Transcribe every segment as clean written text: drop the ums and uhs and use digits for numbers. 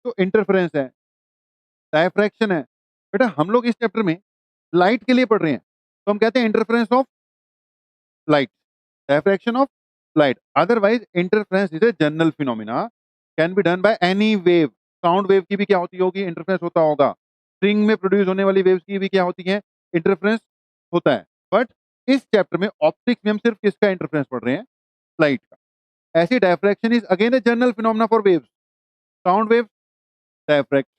तो इंटरफेरेंस है, डायफ्रैक्शन है। बेटा हम लोग इस चैप्टर में लाइट के लिए पढ़ रहे हैं, तो हम कहते हैं interference of light, diffraction of light. Otherwise interference is a general phenomena, can be done by any wave. Sound wave की भी क्या होती होगी, इंटरफेरेंस होता होगा। स्ट्रिंग में प्रोड्यूस होने वाली वेव्स की भी क्या होती है, इंटरफेरेंस होता है। बट इस चैप्टर में ऑप्टिक्स में हम सिर्फ किसका इंटरफेरेंस पढ़ रहे हैं, लाइट का। ऐसी diffraction is again a general phenomena for waves. Sound wave diffract,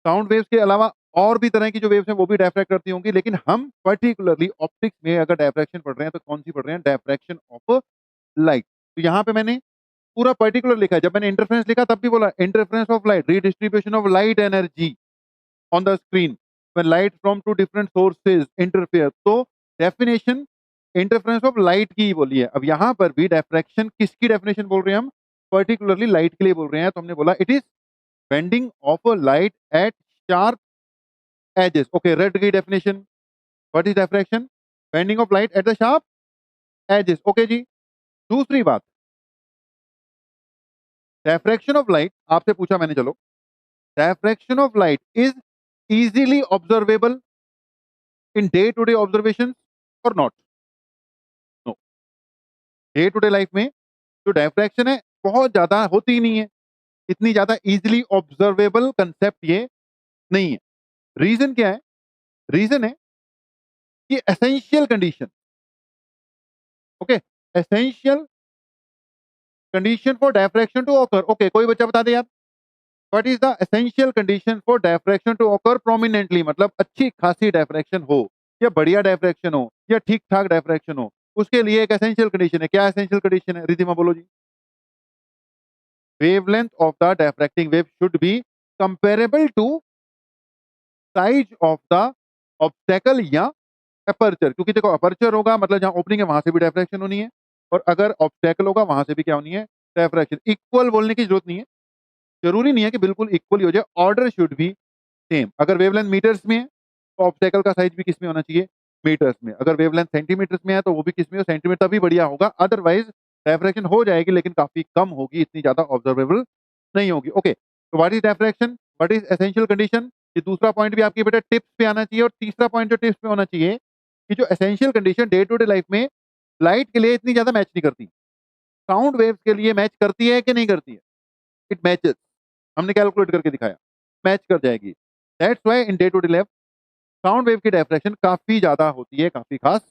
sound waves के अलावा और भी तरह की जो वेव्स हैं वो भी डायफ्रैक्ट करती होंगी, लेकिन हम पर्टिकुलरली ऑप्टिक्स में अगर डायफ्रैक्शन पढ़ रहे हैं तो कौन सी पढ़ रहे हैं, डायफ्रैक्शन ऑफ लाइट। तो यहाँ पे मैंने पूरा पर्टिकुलर लिखा है। जब मैंने इंटरफेरेंस लिखा तब भी बोला interference of light, redistribution of light energy on the screen when light from two different sources interfere. तो डेफिनेशन इंटरफेरेंस ऑफ लाइट की बोली है। अब यहाँ पर भी डायफ्रैक्शन किसकी डेफिनेशन बोल रहे हैं हम, पर्टिकुलरली लाइट के लिए बोल रहे हैं। तो हमने बोला it is bending of a light at sharp edges. Okay, रेड की definition, what is diffraction, bending of light at the sharp edges. Okay जी। दूसरी बात, डायफ्रैक्शन ऑफ लाइट आपसे पूछा मैंने, चलो diffraction of light is easily observable in day to day observation और not. No, day to day life में जो डायफ्रैक्शन है बहुत ज्यादा होती ही नहीं है, इतनी ज्यादा इजीली ऑब्जर्वेबल कंसेप्ट ये नहीं है। रीजन क्या है, रीजन है कि essential condition, okay, essential condition for diffraction to occur. Okay, कोई बच्चा बता दे यार, what is the essential condition for diffraction to occur prominently, मतलब अच्छी खासी डायफ्रैक्शन हो या बढ़िया डायफ्रैक्शन हो या ठीक ठाक डायफ्रैक्शन हो, उसके लिए एक एसेंशियल कंडीशन है। क्या एसेंशियल कंडीशन है, रिधिमा बोलो जी। Wavelength of the diffracting wave should be comparable to size of the obstacle या अपर्चर। क्योंकि देखो अपर्चर होगा मतलब जहां ओपनिंग है वहां से भी डायफ्रैक्शन होनी है, और अगर ऑब्स्टेकल होगा वहां से भी क्या होनी है, डायफ्रैक्शन। इक्वल बोलने की जरूरत नहीं है, जरूरी नहीं है कि बिल्कुल इक्वल ही हो जाए, ऑर्डर शुड बी सेम। अगर वेवलेंथ मीटर्स में है तो ऑब्स्टेकल का साइज भी किस में होना चाहिए, मीटर्स में। अगर वेवलेंथ सेंटीमीटर्स में है तो वो भी किस में हो, सेंटीमीटर, तभी बढ़िया होगा। अदरवाइज डायफ्रैक्शन हो जाएगी लेकिन काफी कम होगी, इतनी ज्यादा ऑब्जर्वेबल नहीं होगी। ओके, तो what is diffraction, what is essential condition. ये दूसरा पॉइंट भी आपकी बेटा टिप्स पे आना चाहिए। और तीसरा पॉइंट जो टिप्स पे होना चाहिए कि जो essential condition day to day life में लाइट के लिए इतनी ज्यादा मैच नहीं करती, साउंड वेव्स के लिए मैच करती है कि नहीं करती है, इट मैचेस। हमने कैलकुलेट करके दिखाया, मैच कर जाएगी। That's why in day to day life sound wave की डायफ्रैक्शन काफी ज्यादा होती है, काफी खास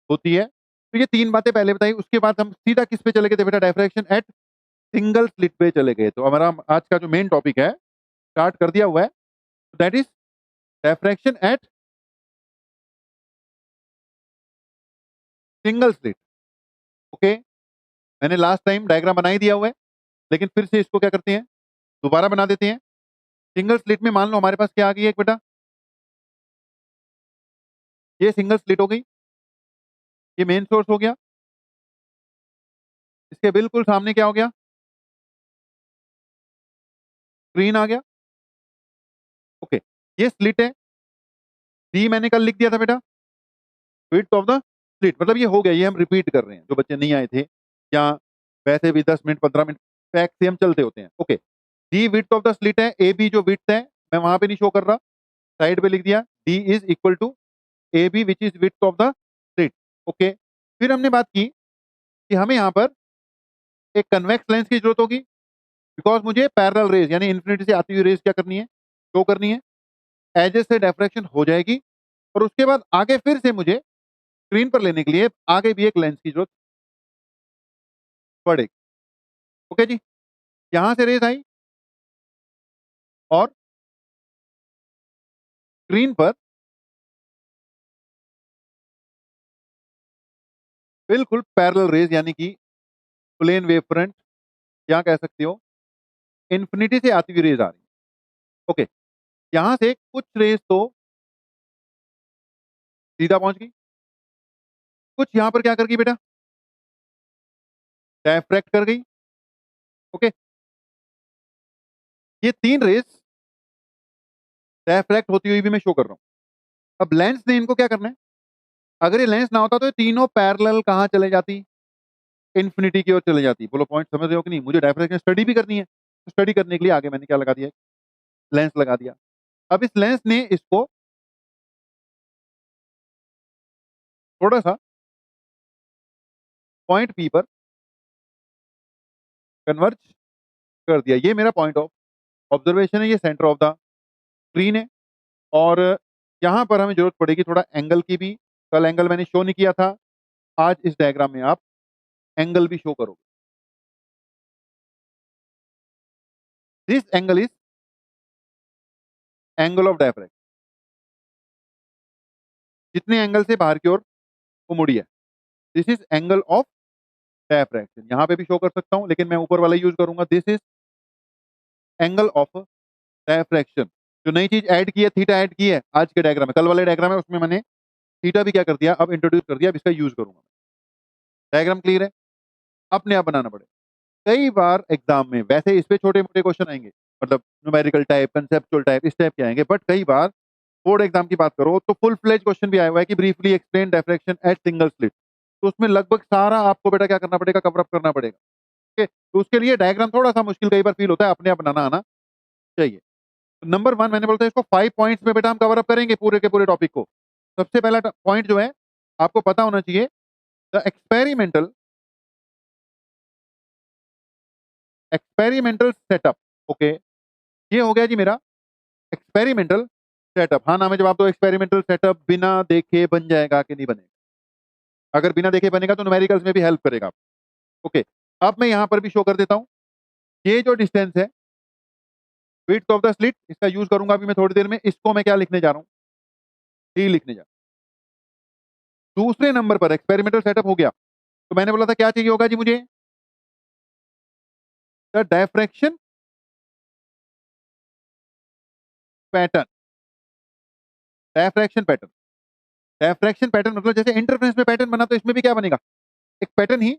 होती है। तो ये तीन बातें पहले बताई, उसके बाद हम सीधा किस पे चले गए थे बेटा, डायफ्रैक्शन एट सिंगल स्लिट पे चले गए। तो हमारा आज का जो मेन टॉपिक है स्टार्ट कर दिया हुआ है, that is diffraction at single slit. Okay, मैंने लास्ट टाइम डायग्राम बना ही दिया हुआ है, लेकिन फिर से इसको क्या करते हैं, दोबारा बना देते हैं। सिंगल स्लिट में मान लो हमारे पास क्या आ गई है एक बेटा, ये सिंगल स्लिट हो गई, ये मेन सोर्स हो गया, इसके बिल्कुल सामने क्या हो गया, स्क्रीन आ गया। ओके, ये स्लिट है, डी मैंने कल लिख दिया था बेटा, विड्थ ऑफ द स्लिट। मतलब ये हो गया, ये हम रिपीट कर रहे हैं, जो बच्चे नहीं आए थे या वैसे भी 10 मिनट 15 मिनट पैक से हम चलते होते हैं। Okay, D width of the slit है, ए बी जो विड्थ है मैं वहां पे नहीं शो कर रहा, साइड पे लिख दिया, D is equal to A B which is width of the slit. Okay, फिर हमने बात की कि हमें यहाँ पर एक कन्वेक्स लेंस की जरूरत होगी, बिकॉज मुझे पैरेलल रेज यानी इन्फिनिटी से आती हुई रेज क्या करनी है, शो करनी है। एजेस से डायफ्रैक्शन हो जाएगी, और उसके बाद आगे फिर से मुझे स्क्रीन पर लेने के लिए आगे भी एक लेंस की जरूरत पड़ेगी। ओके जी, यहां से रेज आई और स्क्रीन पर बिल्कुल पैरेलल रेज यानी कि प्लेन वेव फ्रंट, या कह सकते हो इन्फिनिटी से आती हुई रेज आ रही है। ओके, यहां से कुछ रेज तो सीधा पहुंच गई, कुछ यहां पर क्या कर गई बेटा, डायफ्रैक्ट कर गई। ओके, ये तीन रेज डायफ्रैक्ट होती हुई भी मैं शो कर रहा हूं। अब लेंस ने इनको क्या करना है, अगर ये लेंस ना होता तो ये तीनों पैरेलल कहां चले जाती, इन्फिनिटी की ओर चले जाती। बोलो पॉइंट समझ रहे हो कि नहीं, मुझे डायफ्रैक्शन स्टडी भी करनी है, तो स्टडी करने के लिए आगे मैंने क्या लगा दिया, लेंस लगा दिया। अब इस लेंस ने इसको थोड़ा सा पॉइंट पी पर कन्वर्ज कर दिया। ये मेरा पॉइंट ऑफ ऑब्जर्वेशन है, ये सेंटर ऑफ द स्क्रीन है। और यहाँ पर हमें जरूरत पड़ेगी थोड़ा एंगल की भी। कल एंगल मैंने शो नहीं किया था, आज इस डायग्राम में आप एंगल भी शो करोगे। This angle is angle of diffraction, जितने एंगल से बाहर की ओर वो मुड़ी है, this is angle of diffraction. यहाँ पे भी शो कर सकता हूँ, लेकिन मैं ऊपर वाला यूज करूंगा। This is angle of diffraction. जो नई चीज ऐड की है, थीटा ऐड की है आज के डायग्राम में, कल वाले डायग्राम है उसमें मैंने थीटा भी क्या कर दिया, अब इंट्रोड्यूस कर दिया, अब इसका यूज करूंगा। डायग्राम क्लियर है? अपने आप बनाना पड़ेगा। कई बार एग्जाम में वैसे इस पे छोटे मोटे क्वेश्चन आएंगे, मतलब न्यूमेरिकल टाइप, कंसेप्चुअल टाइप, इस टाइप के आएंगे, बट कई बार बोर्ड एग्जाम की बात करो तो फुल फ्लेज क्वेश्चन भी आया हुआ है कि briefly explain diffraction at single slit. तो उसमें लगभग सारा आपको बेटा क्या करना पड़ेगा, कवर अप करना पड़ेगा। ठीक है, तो उसके लिए डायग्राम थोड़ा सा मुश्किल कई बार फील होता है, अपने आप बनाना आना चाहिए। नंबर वन मैंने बोलता है इसको 5 पॉइंट्स में बेटा हम कवर अप करेंगे पूरे के पूरे टॉपिक को। सबसे पहला पॉइंट जो है आपको पता होना चाहिए, द एक्सपेरिमेंटल सेटअप। ओके, ये हो गया जी मेरा एक्सपेरिमेंटल सेटअप। हाँ नाम है जवाब दो। एक्सपेरिमेंटल सेटअप बिना देखे बन जाएगा कि नहीं बनेगा? अगर बिना देखे बनेगा तो न्यूमेरिकल्स में भी हेल्प करेगा। ओके, अब मैं यहां पर भी शो कर देता हूं। ये जो डिस्टेंस है विड्थ ऑफ द स्लिट, इसका यूज करूंगा अभी मैं थोड़ी देर में। इसको मैं क्या लिखने जा रहा हूं? डी लिखने जा रहा हूं। दूसरे नंबर पर एक्सपेरिमेंटल सेटअप हो गया, तो मैंने बोला था क्या चाहिए होगा जी मुझे? The diffraction pattern. Diffraction pattern, diffraction pattern मतलब जैसे इंटरफेरेंस में पैटर्न बना, तो इसमें भी क्या बनेगा? एक पैटर्न ही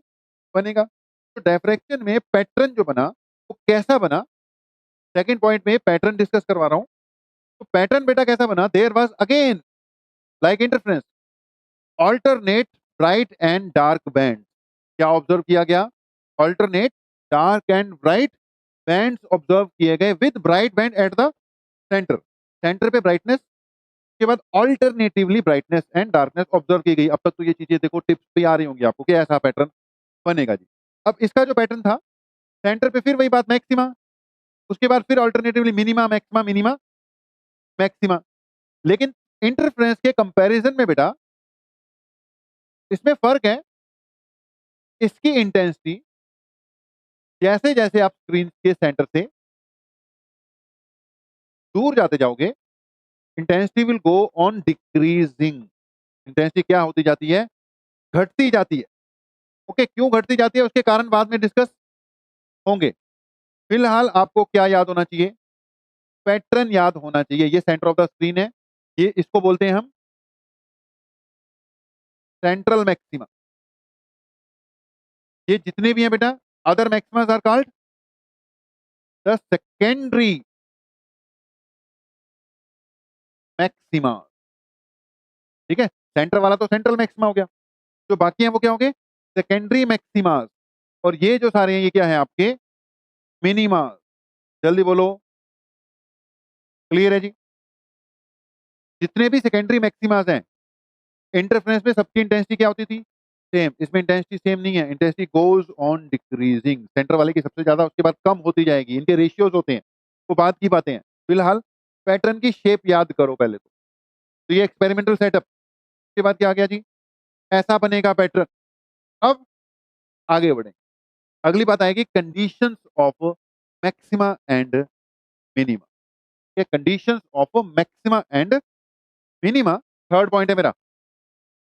बनेगा। तो डायफ्रैक्शन में पैटर्न जो बना वो कैसा बना? सेकंड पॉइंट में पैटर्न डिस्कस करवा रहा हूं। तो पैटर्न बेटा कैसा बना? There was again like interference alternate bright and dark band. क्या ऑब्जर्व किया गया? Alternate dark and bright bands observe किए गए with bright band at the centre. Centre पे ब्राइटनेस के बाद alternatively brightness and darkness observe की गई। अब तक तो ये चीजें देखो टिप्स भी आ रही होंगी आपको कि ऐसा पैटर्न बनेगा जी। अब इसका जो पैटर्न था, सेंटर पे फिर वही बात मैक्सिमा, उसके बाद फिर alternatively minima maxima, minima maxima. लेकिन इंटरफेरेंस के कंपैरिजन में बेटा इसमें फर्क है। इसकी इंटेंसिटी जैसे जैसे आप स्क्रीन के सेंटर से दूर जाते जाओगे, intensity will go on decreasing. Intensity क्या होती जाती है? घटती जाती है। ओके, क्यों घटती जाती है उसके कारण बाद में डिस्कस होंगे। फिलहाल आपको क्या याद होना चाहिए? पैटर्न याद होना चाहिए। ये सेंटर ऑफ द स्क्रीन है, ये इसको बोलते हैं हम सेंट्रल मैक्सिमा। ये जितने भी हैं बेटा, other maximas are called the secondary maxima. ठीक है, सेंटर वाला तो सेंट्रल मैक्सिमा हो गया, जो बाकी हैं वो क्या होंगे? Secondary maxima. और ये जो सारे हैं ये क्या है आपके? मिनिमा। जल्दी बोलो, क्लियर है जी? जितने भी सेकेंडरी मैक्सिमास हैं, इंटरफेरेंस में सबकी इंटेंसिटी क्या होती थी? सेम। इसमें इंटेंसिटी सेम नहीं है, intensity goes on decreasing. Centre वाले की सबसे ज्यादा, उसके बाद कम होती जाएगी। इनके रेशियोज होते हैं, वो बात की बातें हैं। फिलहाल पैटर्न की शेप याद करो पहले तो ये एक्सपेरिमेंटल सेटअप के बाद क्या आ गया जी? ऐसा बनेगा पैटर्न। अब आगे बढ़े, अगली बात आएगी conditions of maxima and minima. ये conditions of maxima and minima third point है मेरा।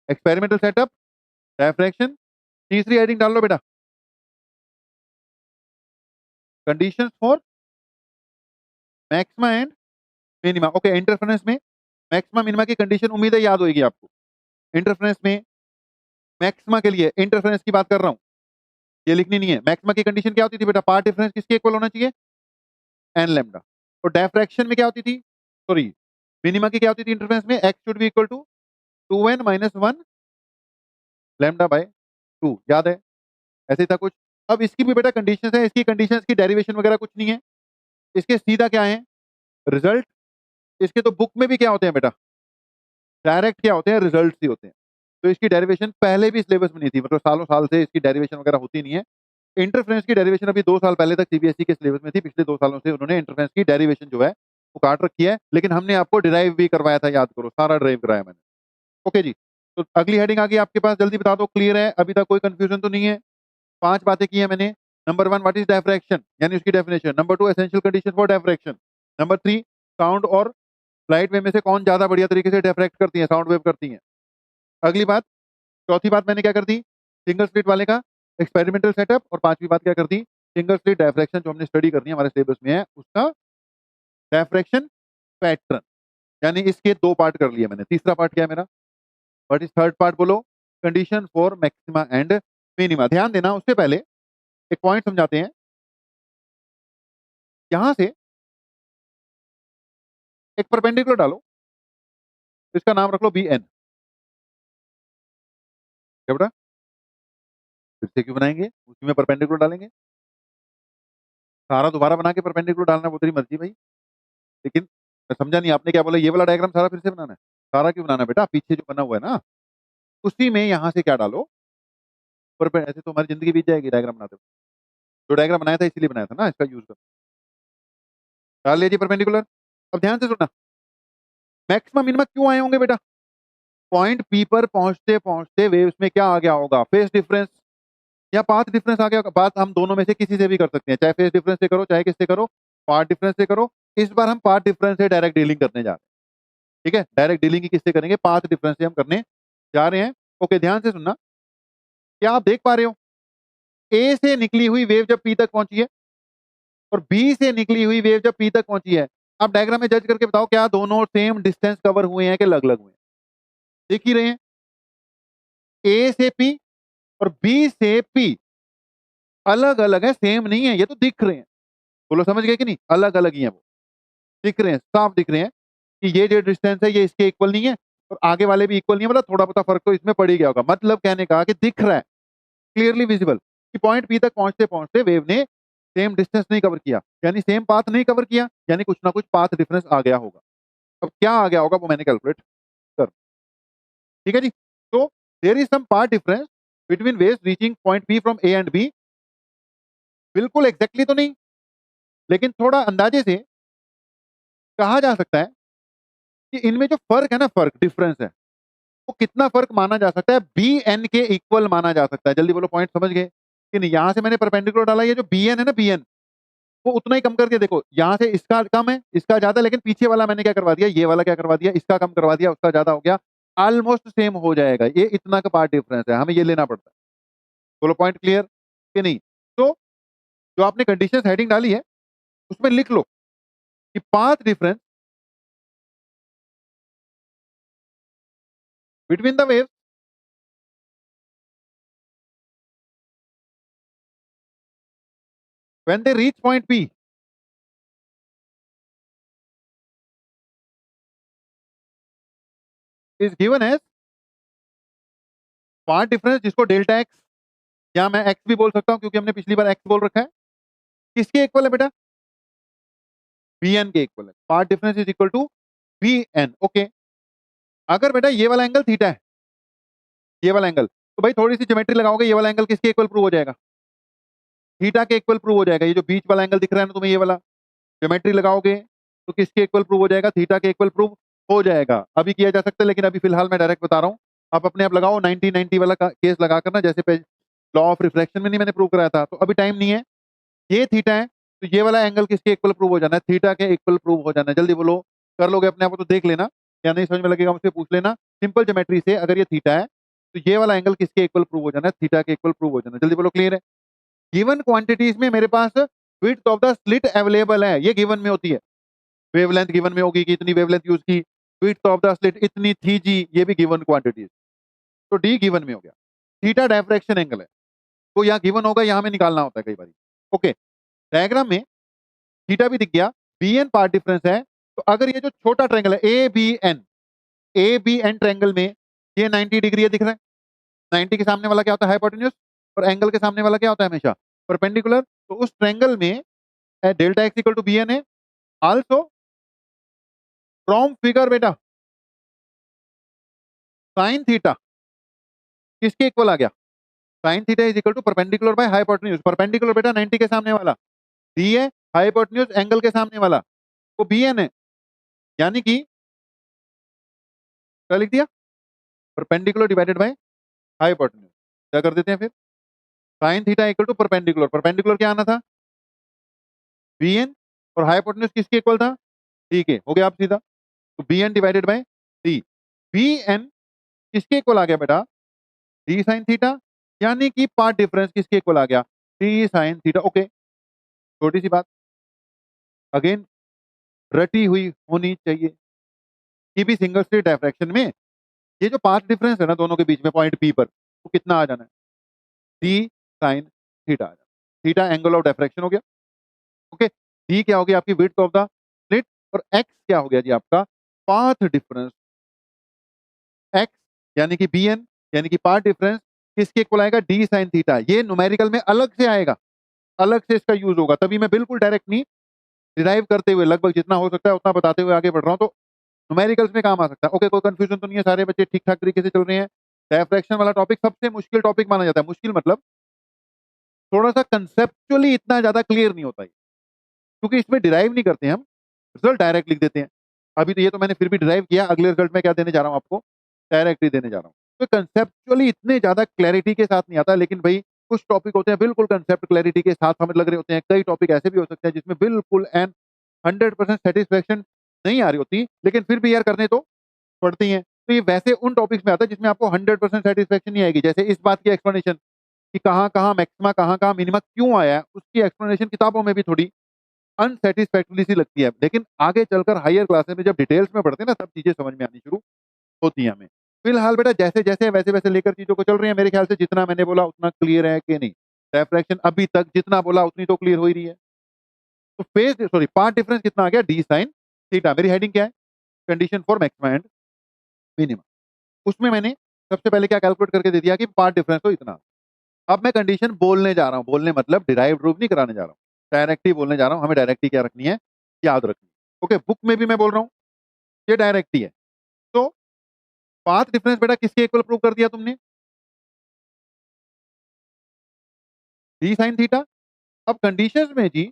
एक्सपेरिमेंटल सेटअप, डायफ्रैक्शन, तीसरी हेडिंग डाल लो बेटा, conditions for maxima and minima. Okay, interference में मैक्सिमा मिनिमा की कंडीशन उम्मीद है याद होगी आपको। इंटरफेरेंस में मैक्सिमा के लिए इंटरफेरेंस की बात कर रहा हूं, ये लिखनी नहीं है। मैक्सिमा की कंडीशन क्या होती थी बेटा? पार्ट डिफरेंस किसके इक्वल होना चाहिए? N lambda. और डायफ्रैक्शन में क्या होती थी? सॉरी, मिनिमा की क्या होती थी इंटरफेरेंस में? X should be equal to 2n minus 1 lambda by 2। याद है? ऐसे ही था कुछ। अब इसकी भी बेटा कंडीशंस है, इसकी कंडीशंस की डेरिवेशन वगैरह कुछ नहीं है। इसके सीधा क्या है? रिजल्ट इसके तो बुक में भी क्या होते हैं बेटा, डायरेक्ट क्या होते हैं, रिजल्ट ही होते हैं। तो इसकी डेरिवेशन पहले भी सिलेबस में नहीं थी, मतलब सालों साल से इसकी डेरिवेशन वगैरह होती नहीं है। इंटरफ्रेंस की डेरिवेशन अभी 2 साल पहले तक सीबीएसई के सिलेबस में थी, पिछले 2 सालों से उन्होंने इंटरफ्रेंस की डेरिवेशन जो है वो काट रखी है, लेकिन हमने आपको डिराइव भी करवाया था, याद करो, सारा ड्राइव कराया मैंने। ओके जी, तो अगली हेडिंग आ गई आपके पास, जल्दी बता दो, क्लियर है, अभी तक कोई कंफ्यूजन तो नहीं है? 5 बातें की है मैंने। नंबर 1 व्हाट इज डायफ्रैक्शन, यानी उसकी definition. Number 2 essential condition for diffraction. Number 3 sound और लाइट वेव में से कौन ज्यादा बढ़िया तरीके से डिफ्रैक्ट करती है, साउंड वेव करती है। अगली बात, चौथी बात मैंने क्या कर दी, सिंगल स्लिट वाले का एक्सपेरिमेंटल सेटअप। और पांचवी बात क्या कर दी, सिंगल स्लिट डायफ्रैक्शन जो हमने स्टडी करनी है, हमारे सिलेबस में है, उसका डायफ्रैक्शन पैटर्न, यानी इसके 2 पार्ट कर लिए मैंने। तीसरा पार्ट क्या है मेरा, व्हाट इज थर्ड पार्ट बोलो, condition for maxima and minima. ध्यान देना, उससे पहले एक पॉइंट समझाते हैं। यहां से एक परपेंडिकुलर डालो, इसका नाम रख लो बी एन। क्या बेटा, फिर से क्यों बनाएंगे, उसी में परपेंडिकुलर डालेंगे। सारा दोबारा बना के परपेंडिकुलर डालना वो तेरी मर्जी भाई, लेकिन मैं समझा नहीं आपने क्या बोला, ये वाला डायग्राम सारा फिर से बनाना है? सारा क्यों बनाना है बेटा, पीछे जो बना हुआ है ना उसी में यहां से क्या डालो, ऐसे तो हमारी जिंदगी बीत जाएगी डायग्राम बनाते हुए। जो डायग्राम बनाया था इसीलिए बनाया था ना, इसका यूज कर डाल लीजिए परपेंडिकुलर। अब ध्यान से सुनना, मैक्सिमम मिनिमम क्यों आए होंगे बेटा, पॉइंट पी पर पहुंचते पहुंचते वेव्स में क्या आ गया होगा, फेस डिफरेंस या पाथ डिफरेंस आ गया होगा। बात हम दोनों में से किसी से भी कर सकते हैं, चाहे फेस डिफरेंस से करो, चाहे किससे करो, पाथ डिफरेंस से करो। इस बार हम पाथ डिफरेंस से डायरेक्ट डीलिंग करने जा रहे हैं, ठीक है, डायरेक्ट डीलिंग की किससे करेंगे, पाथ डिफरेंस से हम करने जा रहे हैं। ओके, ध्यान से सुनना, क्या आप देख पा रहे हो, ए से निकली हुई वेव जब पी तक पहुंची है और बी से निकली हुई वेव जब पी तक पहुंची है, आप डायग्राम में जज करके बताओ क्या दोनों सेम डिस्टेंस कवर हुए हैं कि अलग अलग हुए हैं। देख ही रहे हैं, ए से पी और बी से पी अलग अलग है, सेम नहीं है, ये तो दिख रहे हैं। बोलो समझ गए कि नहीं, अलग अलग ही है, वो दिख रहे हैं, साफ दिख रहे हैं कि ये जो डिस्टेंस है ये इसके इक्वल नहीं है और आगे वाले भी इक्वल नहीं है, मतलब थोड़ा बहुत फर्क तो इसमें पड़ ही गया होगा। मतलब कहने का कि दिख रहा है, क्लियरली विजिबल, कि पॉइंट पी तक पहुंचते पहुंचते वेव ने सेम डिस्टेंस नहीं कवर किया, यानी सेम पाथ नहीं कवर किया, यानी कुछ ना कुछ पाथ डिफरेंस आ गया होगा। अब क्या आ गया होगा वो मैंने कैलकुलेट कर, ठीक है जी। तो there is some path difference between waves reaching point P from A and B. बिल्कुल एग्जैक्टली तो नहीं, लेकिन थोड़ा अंदाजे से कहा जा सकता है कि इनमें जो फर्क है ना, फर्क डिफरेंस है, वो कितना फर्क माना जा सकता है, बी एन के इक्वल माना जा सकता है। जल्दी बोलो, पॉइंट समझ गए कि नहीं? यहां से मैंने परपेंडिकुलर डाला, ये जो बी एन है ना, बी एन वो उतना ही कम करके देखो, यहां से इसका कम है इसका ज्यादा, लेकिन पीछे वाला मैंने क्या करवा दिया, ये वाला क्या करवा दिया, इसका कम करवा दिया, उसका ज्यादा हो गया, ऑलमोस्ट सेम हो जाएगा। ये इतना का पार्ट डिफरेंस है, हमें ये लेना पड़ता है। बोलो पॉइंट क्लियर कि नहीं? तो जो आपने कंडीशन हेडिंग डाली है उसमें लिख लो कि path difference between the waves when they reach point P is given as path difference, जिसको डेल्टा एक्स, या मैं एक्स भी बोल सकता हूं क्योंकि हमने पिछली बार एक्स बोल रखा है, किसके इक्वल है बेटा, बी एन के इक्वल है। Path difference is equal to B N. Okay, अगर बेटा ये वाला एंगल थीटा है, ये वाला एंगल, तो भाई थोड़ी सी ज्योमेट्री लगाओगे, ये वाला एंगल किसके इक्वल प्रूव हो जाएगा, थीटा के इक्वल प्रूव हो जाएगा। ये जो बीच वाला एंगल दिख रहा है ना तुम्हें, ये वाला ज्योमेट्री लगाओगे तो किसके इक्वल प्रूव हो जाएगा, थीटा के इक्वल प्रूव हो जाएगा। अभी किया जा सकता है, लेकिन अभी फिलहाल मैं डायरेक्ट बता रहा हूँ, आप अपने आप लगाओ 1990 वाला केस लगा करना, जैसे लॉ ऑफ रिफ्लेक्शन में नहीं मैंने प्रूव कराया था। तो अभी टाइम नहीं है, ये थीटा है तो ये वाला एंगल किसके इक्वल प्रूव हो जाना है, थीटा के इक्वल प्रूव हो जाना है। जल्दी बोलो, कर लोगे अपने आप को तो देख लेना, या नहीं समझ में लगेगा मुझसे पूछ लेना। सिंपल ज्योमेट्री से अगर ये थीटा है तो ये वाला एंगल किसके इक्वल प्रूव हो जाना है, थीटा के इक्वल प्रूव हो जाना है। जल्दी बोलो, क्लियर है? गिवन क्वांटिटीज में मेरे पास width of the slit available है, ये गिवन में होती है। वेवलेंथ गिवन में होगी कि इतनी वेवलेंथ यूज की, विड्थ ऑफ द स्लिट इतनी थी जी, ये भी गिवन क्वांटिटीज। तो डी गिवन में हो गया, थीटा डायफ्रैक्शन एंगल है, तो यहाँ गिवन होगा, यहाँ में निकालना होता है कई बार। ओके, डायग्राम में थीटा भी दिख गया, बी एन पार्ट डिफरेंस है। तो अगर ये जो छोटा ट्रायंगल है A B N, A B N triangle में ये 90 डिग्री है, दिख रहा है? 90 के सामने वाला क्या होता है, हाइपोटेन्यूज, और एंगल के सामने वाला क्या होता है हमेशा, परपेंडिकुलर। तो उस ट्रायंगल में delta X equal to B N है, आल्सो फ्रॉम फिगर बेटा साइन थीटा किसके इक्वल आ गया? Sine theta is equal to perpendicular by hypotenuse. Perpendicular बेटा 90 के सामने वाला डी है, हाइपोटेन्यूज एंगल के सामने वाला वो बी एन है, यानी कि क्या लिख दिया? Perpendicular divided by hypotenuse. क्या कर देते हैं फिर? Sine theta equal to perpendicular, perpendicular क्या आना था? बी एन, और हाइपोटेन्यूज किसके इक्वल था? डी के। हो गया आप सीधा, तो B N divided by D. B N किसके इक्वल आ गया बेटा? डी साइन थीटा, यानी कि पार्ट डिफरेंस किसके इक्वल आ गया? D sine theta. ओके, छोटी सी बात, अगेन रटी हुई होनी चाहिए कि भी सिंगल स्लिट डायफ्रैक्शन में ये जो पाथ डिफरेंस है ना दोनों के बीच में पॉइंट पी पर, तो कितना आ जाना है? डी साइन थीटा आ जाना। थीटा एंगल ऑफ डायफ्रैक्शन हो गया। ओके, डी क्या हो गया? आपकी विड्थ ऑफ द स्लिट, और एक्स क्या हो गया जी? आपका पाथ डिफरेंस। एक्स यानी कि बी एन, यानी कि पाथ डिफरेंस किसके इक्वल आएगा? D sine theta. ये न्यूमेरिकल में अलग से आएगा, अलग से इसका यूज होगा, तभी मैं बिल्कुल डायरेक्ट नहीं, डिराइव करते हुए लगभग जितना हो सकता है उतना बताते हुए आगे बढ़ रहा हूं, तो न्यूमेरिकल्स में काम आ सकता है। ओके, कोई कंफ्यूजन तो नहीं है? सारे बच्चे ठीक ठाक तरीके से चल रहे हैं? डायफ्रैक्शन वाला टॉपिक सबसे मुश्किल टॉपिक माना जाता है। मुश्किल मतलब थोड़ा सा कंसेप्चुअली इतना ज्यादा क्लियर नहीं होता है, क्योंकि इसमें डिराइव नहीं करते हैं हम, रिजल्ट डायरेक्ट लिख देते हैं। अभी तो ये तो मैंने फिर भी डिराइव किया, अगले रिजल्ट में क्या देने जा रहा हूँ आपको? डायरेक्ट ही देने जा रहा हूँ। तो कंसेप्चुअली इतने ज्यादा क्लैरिटी के साथ नहीं आता, लेकिन भाई कुछ टॉपिक होते हैं बिल्कुल कंसेप्ट क्लैरिटी के साथ हमें लग रहे होते हैं, कई टॉपिक ऐसे भी हो सकते हैं जिसमें बिल्कुल एंड 100% सेटिस्फेक्शन नहीं आ रही होती, लेकिन फिर भी यार करने तो पड़ती हैं। तो ये वैसे उन टॉपिक्स में आता है जिसमें आपको 100% सेटिस्फेक्शन नहीं आएगी, जैसे इस बात की एक्सप्लेनेशन कि कहाँ कहाँ मैक्सिमा कहाँ कहाँ मिनिमा क्यों आया है, उसकी एक्सप्लेनेशन किताबों में भी थोड़ी अनसेटिस्फैक्टरी सी लगती है, लेकिन आगे चलकर हायर क्लासेस में जब डिटेल्स में पढ़ते हैं ना, तब चीजें समझ में आनी शुरू होती है हमें। फिलहाल बेटा जैसे जैसे वैसे वैसे लेकर चीजों को चल रही है, मेरे ख्याल से जितना मैंने बोला उतना क्लियर है कि नहीं? रेफ्रैक्शन अभी तक जितना बोला उतनी तो क्लियर हो ही रही है। तो फेज सॉरी पार्ट डिफरेंस कितना आ गया? D sine theta. मेरी हेडिंग क्या है? Condition for maxima and minima. उसमें मैंने सबसे पहले क्या कैलकुलेट करके दे दिया कि पार्ट डिफरेंस तो इतना। अब मैं कंडीशन बोलने जा रहा हूँ, बोलने मतलब डिराइव प्रूफ नहीं कराने जा रहा हूँ, डायरेक्ट ही बोलने जा रहा हूँ। हमें डायरेक्ट ही क्या रखनी है? याद रखनी है। ओके, बुक में भी मैं बोल रहा हूँ ये डायरेक्ट ही है। तो पाथ डिफरेंस बेटा किसके इक्वल प्रूव कर दिया तुमने? D sine theta. अब कंडीशंस में जी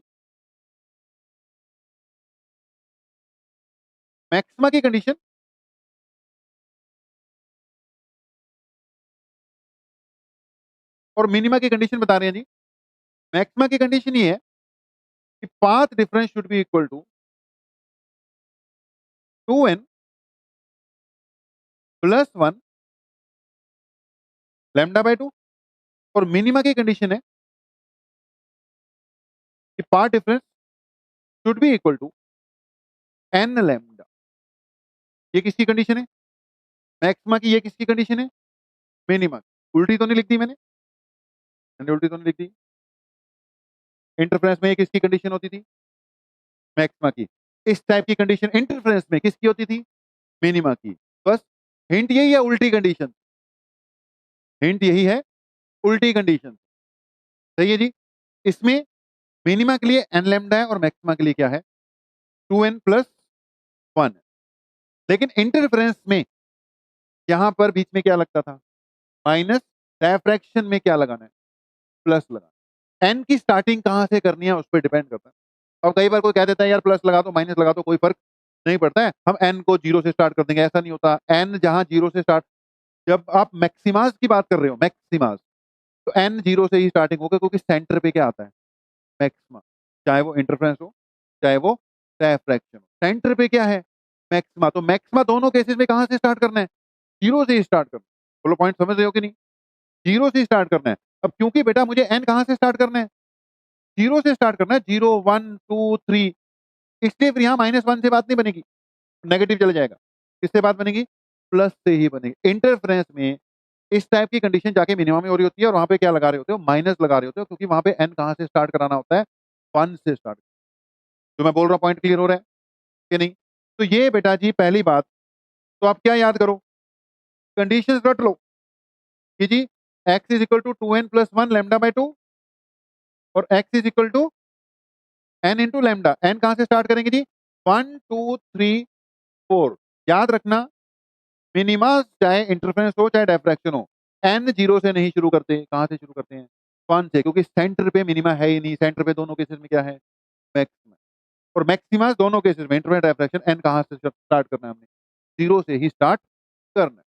मैक्सिमा की कंडीशन और मिनिमा की कंडीशन बता रहे हैं जी। मैक्सिमा की कंडीशन ये है कि path difference should be equal to 2n plus 1 lambda by 2, और मिनिमा की कंडीशन है कि path difference should be equal to n lambda. ये किसकी कंडीशन है? मैक्सिमा की। ये किसकी कंडीशन है? मिनिमा की। उल्टी तो नहीं लिख दी मैंने उल्टी तो नहीं लिख दी। इंटरफ्रेंस में ये किसकी कंडीशन होती थी? मैक्सिमा की। इस टाइप की कंडीशन इंटरफ्रेंस में किसकी होती थी? मिनिमा की। बस हिंट यही है, उल्टी कंडीशन। हिंट यही है, उल्टी कंडीशन। सही है जी। इसमें मिनिमा के लिए एन लैम्डा है और मैक्सिमा के लिए क्या है? 2n plus 1। लेकिन इंटरफ्रेंस में यहां पर बीच में क्या लगता था? माइनस। डायफ्रैक्शन में क्या लगाना है? प्लस लगाना। एन की स्टार्टिंग कहां से करनी है उस पर डिपेंड करता है। अब कई बार कोई कह देता है यार प्लस लगा दो माइनस लगा दो, कोई फर्क नहीं पड़ता है, हम एन को जीरो से स्टार्ट कर देंगे। ऐसा नहीं होता। एन जहां जीरो से स्टार्ट, जब आप मैक्सिमास की बात कर रहे हो, मैक्सिमास, तो एन जीरो से ही स्टार्टिंग होगा, क्योंकि सेंटर पे क्या आता है? मैक्सिमा। चाहे वो इंटरफ्रेंस हो चाहे वो डायफ्रैक्शन हो, सेंटर पे क्या है? मैक्सिमा। तो मैक्सिमा दोनों केसेस में कहां से स्टार्ट करना है? जीरो से ही स्टार्ट करना है। बोलो पॉइंट समझ रहे हो कि नहीं? जीरो से स्टार्ट करना है। अब क्योंकि बेटा मुझे एन कहां से स्टार्ट करना है? जीरो से स्टार्ट करना है। 0 1 2 3, इसलिए फिर यहाँ -1 से बात नहीं बनेगी, नेगेटिव चला जाएगा। किससे बात बनेगी? प्लस से ही बनेगी। इंटरफ्रेंस में इस टाइप की कंडीशन जाके मिनिमम में हो रही होती है, और वहां पे क्या लगा रहे होते हो? माइनस लगा रहे होते हो, क्योंकि वहां पे एन कहां से स्टार्ट कराना होता है? 1 से स्टार्ट। तो मैं बोल रहा हूँ पॉइंट क्लियर हो रहा है कि नहीं? तो ये बेटा जी पहली बात। तो आप क्या याद करो? कंडीशन रट लो कि जी x is equal to 2n plus 1 lambda by 2, और x is equal to n into lambda. n कहां से स्टार्ट करेंगे जी? 1 2 3 4। याद रखना, मिनिमा चाहे इंटरफेरेंस हो चाहे डायफ्रैक्शन हो, एन 0 से नहीं शुरू करते। कहाँ से शुरू करते हैं? 1 से, क्योंकि सेंटर पे मिनिमा है ही नहीं। सेंटर पे दोनों केसेस में क्या है? मैक्सिमा। और मैक्सिमा दोनों केसेस में इंटरफेरेंस डायफ्रैक्शन, एन कहाँ से स्टार्ट करना है? हमने 0 से ही स्टार्ट करना है।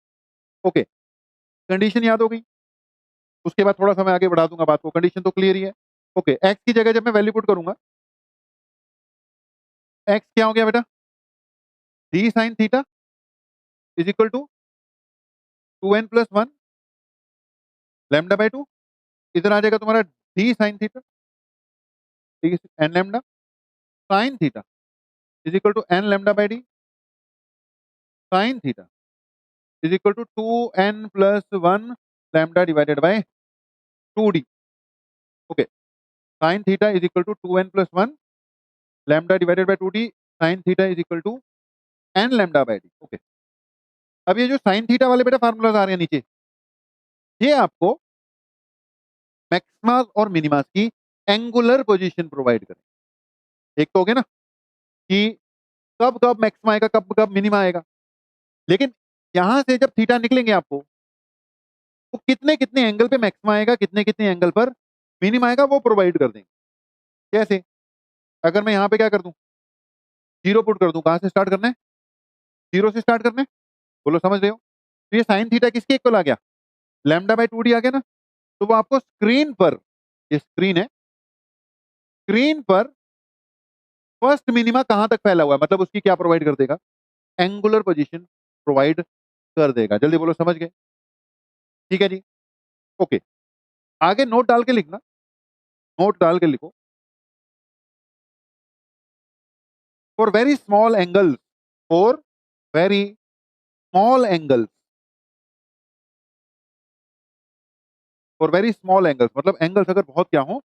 ओके, कंडीशन याद हो गई। उसके बाद थोड़ा सा मैं आगे बढ़ा दूंगा बात को, कंडीशन तो क्लियर ही है। ओके, एक्स की जगह जब मैं वैल्यू पुट करूंगा, एक्स क्या हो गया बेटा? D sine theta is equal to 2n+1 lambda by 2। इधर आ जाएगा तुम्हारा डी साइन थीटा, ठीक है, N lambda sine theta is equal to N lambda by D sine theta is equal to 2n+1 lambda divided by 2d। Okay, sine theta is equal to 2n+1 lambda divided by 2d sine theta is equal to N lambda by D. Okay, अब ये जो sine theta वाले बेटा formulas आ रहे हैं नीचे, ये आपको मैक्सिमास और मिनिमास की एंगुलर पोजीशन प्रोवाइड करें। एक तो हो गया ना कि कब कब मैक्सिमा आएगा, कब कब मिनिमा आएगा। लेकिन यहां से जब थीटा निकलेंगे आपको, तो कितने कितने एंगल पे मैक्सिमा आएगा, कितने कितने एंगल पर मिनिमा आएगा, वो प्रोवाइड कर देंगे। कैसे? अगर मैं यहाँ पे क्या कर दूं, 0 पुट कर दूं, कहां से स्टार्ट करना है? 0 से स्टार्ट करना है। बोलो समझ रहे हो? तो ये साइन थीटा किसके इक्वल आ गया? लैम्डा बाई 2d आ गया ना। तो वो आपको स्क्रीन पर, ये स्क्रीन है, स्क्रीन पर फर्स्ट मिनिमा कहां तक फैला हुआ है, मतलब उसकी क्या प्रोवाइड कर देगा? एंगुलर पोजीशन प्रोवाइड कर देगा। जल्दी बोलो, समझ गए? ठीक है जी। ओके, आगे नोट डाल के लिखना, नोट डाल के लिखो, for very small angle, for very small angle, for very small angles, मतलब एंगल्स अगर बहुत क्या हो,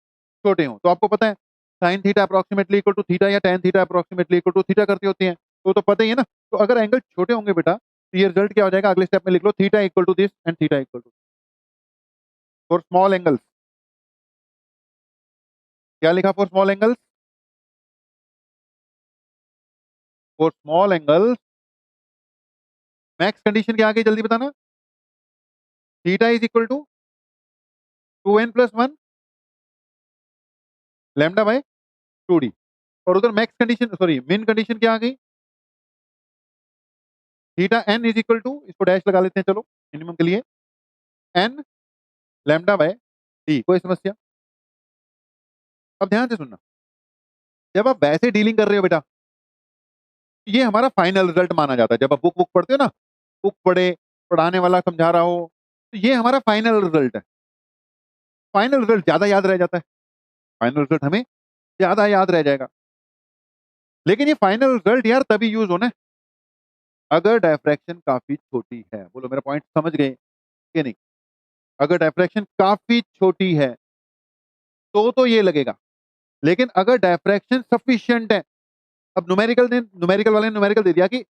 छोटे हो। तो आपको पता है sine theta approximately equal to theta या tan theta approximately equal to theta करती होती है, तो पता ही है ना। तो अगर एंगल छोटे होंगे बेटा, तो ये रिजल्ट क्या हो जाएगा? अगले स्टेप में लिख लो, theta equal to this and theta equal to. For small angles क्या लिखा? For small angles, for small angles max condition क्या आ गई, जल्दी बताना। Theta is equal to 2n+1 lambda by 2d। और उधर max condition, sorry min condition क्या आ गई? Theta n is equal to, इसको डैश लगा लेते हैं चलो मिनिमम के लिए, n लैम्डा बाय d। कोई समस्या? अब ध्यान से सुनना, जब आप वैसे डीलिंग कर रहे हो बेटा, ये हमारा फाइनल रिजल्ट माना जाता है। जब आप बुक बुक पढ़ते हो ना, बुक पढ़े, पढ़ाने वाला समझा रहा हो, तो ये हमारा फाइनल रिजल्ट है। फाइनल रिजल्ट ज्यादा याद रह जाता है, फाइनल रिजल्ट हमें ज्यादा याद रह जाएगा। लेकिन ये फाइनल रिजल्ट यार तभी यूज होना है अगर डायफ्रैक्शन काफी छोटी है। बोलो मेरा पॉइंट समझ गए कि नहीं? अगर डायफ्रैक्शन काफी छोटी है तो ये लगेगा। लेकिन अगर डायफ्रैक्शन सफिशिएंट है, अब न्यूमेरिकल वाले ने न्यूमेरिकल दे दिया कि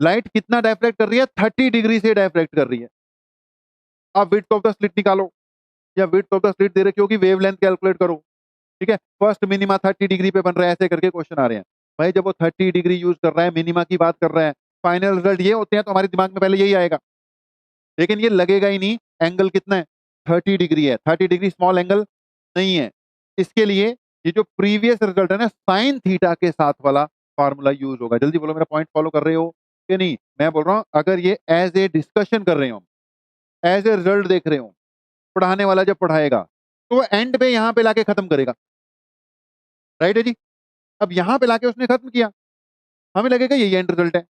लाइट कितना डायफ्रैक्ट कर रही है, 30 डिग्री से डायफ्रैक्ट कर रही है। आप विड्थ ऑफ द स्लिट निकालो, या विड्थ ऑफ द स्लिट दे रखी होगी, वेवलेंथ कैलकुलेट करो। ठीक है, फर्स्ट मिनिमा 30 डिग्री पे बन रहा है, ऐसे करके क्वेश्चन आ रहे हैं। भाई जब वो 30 डिग्री यूज कर रहा है, मिनिमा की बात कर रहा है, फाइनल रिजल्ट ये होते हैं, तो हमारे दिमाग में पहले यही आएगा। लेकिन ये लगेगा ही नहीं। एंगल कितना है? 30 डिग्री है। 30 डिग्री स्मॉल एंगल नहीं है। इसके लिए ये जो प्रीवियस रिजल्ट है ना, साइन थीटा के साथ वाला फार्मूला यूज होगा। जल्दी बोलो, मेरा पॉइंट फॉलो कर रहे हो कि नहीं? मैं बोल रहा हूं, अगर ये एज ए डिस्कशन कर रहे हो, एज ए रिजल्ट देख रहे हो, पढ़ाने वाला जब पढ़ाएगा, तो वो एंड पे यहां पे लाके खत्म करेगा। राइट है जी? अब यहां पे लाके उसने खत्म किया, हमें लगेगा ये एंड रिजल्ट है।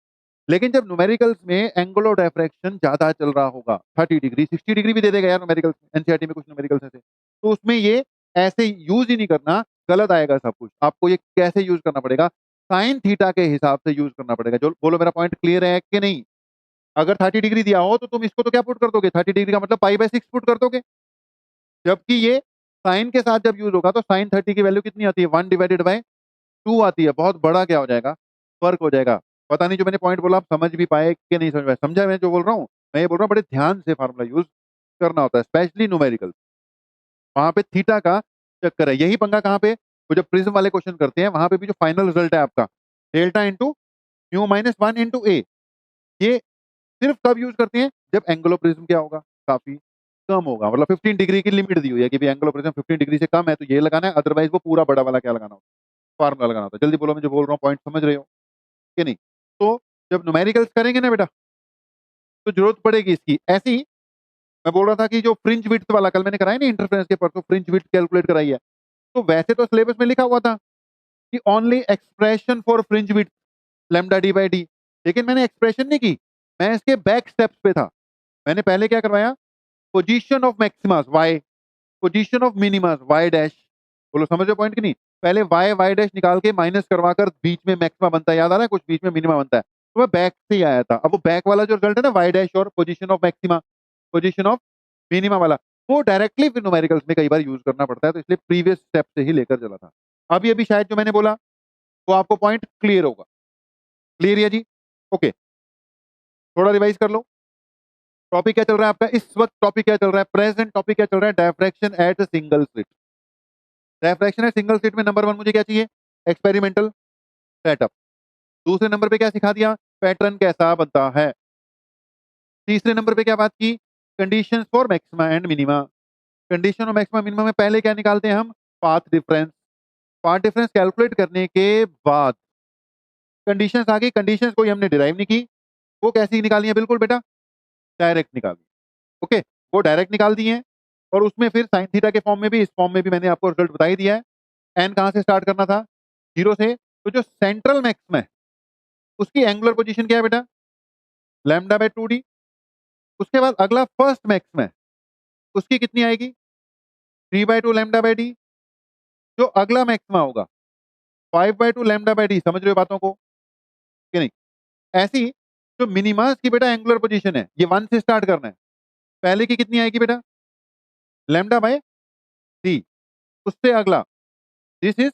लेकिन जब न्यूमेरिकल्स में एंगल ऑफ डायफ्रैक्शन ज्यादा चल रहा होगा, 30 डिग्री 60 डिग्री भी दे देगा यार न्यूमेरिकल्स में, एनसीईआरटी में कुछ न्यूमेरिकल्स ऐसे, तो उसमें ये ऐसे यूज ही नहीं करना, गलत आएगा सब कुछ। आपको ये कैसे यूज करना पड़ेगा? साइन थीटा के हिसाब से यूज करना पड़ेगा। जो बोलो मेरा पॉइंट क्लियर है कि नहीं? अगर 30 डिग्री दिया हो तो तुम इसको तो क्या पुट कर दोगे? 30 डिग्री का मतलब π/6 पुट कर दोगे। जबकि ये साइन के साथ जब यूज होगा तो साइन 30 की वैल्यू कितनी आती है? 1/2 आती है। बहुत बड़ा क्या हो जाएगा? फर्क हो जाएगा। पता नहीं जो मैंने पॉइंट बोला आप समझ भी पाए कि नहीं समझ पाए? समझा मैं जो बोल रहा हूँ? मैं ये बोल रहा हूँ बड़े ध्यान से फार्मूला यूज करना होता है, स्पेशली न्यूमेरिकल। वहां पे थीटा का चक्कर है। यही पंगा कहाँ पे? वो जब प्रिज्म वाले क्वेश्चन करते हैं, वहां पे भी जो फाइनल रिजल्ट है आपका, delta into mu minus 1 into A. ये सिर्फ तब यूज करते हैं जब एंगल ऑफ प्रिज्म क्या होगा, काफी कम होगा। मतलब 15 डिग्री की लिमिट दी हुई है कि एंगल ऑफ प्रिज्म 15 डिग्री से कम है तो ये लगाना है, अदरवाइज वो पूरा बड़ा वाला क्या लगाना होता है, फार्मूला लगाना होता है। जल्दी बोलो, मैं जो बोल रहा हूँ पॉइंट समझ रहे हो कि नहीं? तो जब न्यूमेरिकल्स करेंगे ना बेटा तो जरूरत पड़ेगी इसकी। ऐसी मैं बोल रहा था कि जो फ्रिंज विड्थ वाला कल मैंने कराया ना इंटरफेरेंस के परसों, फ्रिंज विड्थ कैलकुलेट कराई है, तो वैसे तो सिलेबस में लिखा हुआ था कि only expression for fringe width lambda D by D, लेकिन मैंने एक्सप्रेशन नहीं की, मैं इसके बैक स्टेप्स पे था। मैंने पहले क्या करवाया, position of maximas Y, position of minimas Y dash. बोलो समझो पॉइंट कि नहीं? पहले वाई वाई डैश निकाल के माइनस करवाकर बीच में मैक्सिमा बनता है, याद आ रहा है? कुछ बीच में मिनिमा बनता है, तो मैं बैक से ही आया था। अब वो बैक वाला जो रिजल्ट है ना, वाई डैश और position of maxima position of minima वाला, वो डायरेक्टली फिर न्यूमेरिकल्स में कई बार यूज करना पड़ता है, तो इसलिए प्रीवियस स्टेप से ही लेकर चला था। अभी अभी शायद जो मैंने बोला वो आपको पॉइंट क्लियर होगा। क्लियर है जी? ओके, थोड़ा रिवाइज कर लो। टॉपिक क्या चल रहा है आपका इस वक्त? टॉपिक क्या चल रहा है? प्रेजेंट टॉपिक क्या चल रहा है? Diffraction at single slit. Diffraction at single slit में नंबर 1 मुझे क्या चाहिए? Experimental setup. दूसरे नंबर पे क्या सिखा दिया? पैटर्न कैसा बनता है। तीसरे नंबर पे क्या बात की? Conditions for maxima and minima. Condition और मैक्सिमा मिनिमा में पहले क्या निकालते हैं हम? Path difference. Path difference calculate करने के बाद कंडीशंस आ गई, कंडीशंस कोई हमने डिराइव नहीं की, वो कैसी निकाली है? बिल्कुल बेटा डायरेक्ट निकाली। ओके, वो डायरेक्ट निकाल दी है, और उसमें फिर साइन थीटा के फॉर्म में भी, इस फॉर्म में भी मैंने आपको रिजल्ट बता ही दिया है। एन कहां से स्टार्ट करना था? 0 से। तो जो सेंट्रल मैक्सिमा है उसकी एंगुलर पोजीशन क्या है बेटा? Lambda by 2d। उसके बाद अगला फर्स्ट मैक्सिमा है, उसकी कितनी आएगी? 3/2 लैम्डा बाय डी। जो अगला मैक्सिमा होगा 5/2 लैम्डा बाय डी। समझ रहे हो बातों को कि नहीं? ऐसी जो मिनिमास की बेटा एंगुलर पोजीशन है, ये 1 से स्टार्ट करना है। पहले की कितनी आएगी बेटा? Lambda by D. उससे अगला, this is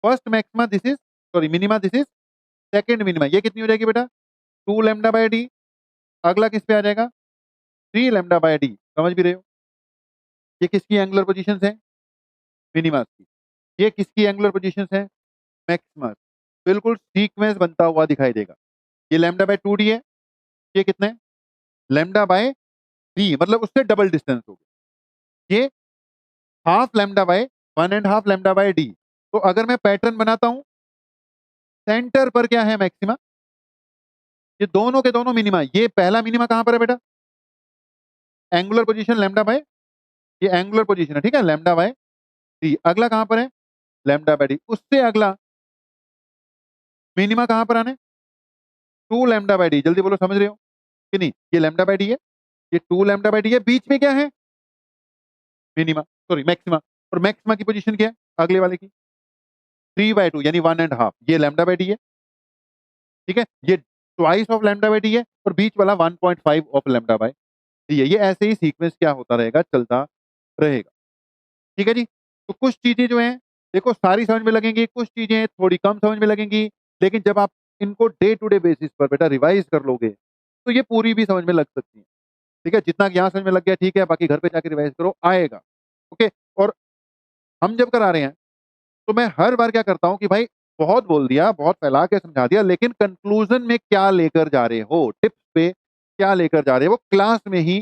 first maxima, this is sorry minima, this is second minima. ये कितनी हो जाएगी बेटा? 2 लैम्डा बाय डी। अगला किस पे आ जाएगा? 3 लैम्डा बाय डी। समझ भी रहे हो? ये किसकी एंगुलर पोजीशंस है? मिनिमास की। ये किसकी एंगुलर पोजीशंस है? मैक्सिमस। बिल्कुल सीक्वेंस बनता हुआ दिखाई देगा। ये लैम्डा बाय 2d है, ये कितना है? लैम्डा बाय डी, मतलब उससे डबल डिस्टेंस हो गया। ये half lambda by 1.5 lambda by D. तो अगर मैं पैटर्न बनाता हूं, सेंटर पर क्या है? मैक्सिमा। ये दोनों के दोनों मिनिमा। ये पहला मिनिमा कहां पर है बेटा? एंगुलर पोजीशन लैम्डा बाय, ये एंगुलर पोजीशन है, ठीक है, लैम्डा बाय डी। अगला कहां पर है? Lambda by D. उससे अगला मिनिमा कहां पर आने? 2 लैम्डा बाय डी। जल्दी बोलो, समझ रहे हो कि नहीं? ये लैम्डा बाय डी है, ये 2 लैम्डा बाय डी है, बीच में क्या है? Minima, sorry maxima. और मैक्सिमा की पोजीशन क्या है अगले वाले की? 3/2 यानी 1.5। ये लैम्डा बाय डी है, ठीक है, ये twice of lambda by D है, और बीच वाला 1.5 ऑफ लैम्डा बाय डी है। ये ऐसे ही सीक्वेंस क्या होता रहेगा, चलता रहेगा। ठीक है जी? तो कुछ चीजें जो हैं देखो सारी समझ में लगेंगी, कुछ चीजें थोड़ी कम समझ में लगेंगी, लेकिन जब आप इनको डे टू डे बेसिस पर बेटा रिवाइज कर लोगे तो ये पूरी भी समझ में लग सकती है। ठीक है, जितना यहाँ समझ में लग गया ठीक है, बाकी घर पे जाके रिवाइज करो, आएगा। ओके, और हम जब करा रहे हैं तो मैं हर बार क्या करता हूं कि भाई बहुत बोल दिया, बहुत फैला के समझा दिया, लेकिन कंक्लूजन में क्या लेकर जा रहे हो, टिप्स पे क्या लेकर जा रहे हो, वो क्लास में ही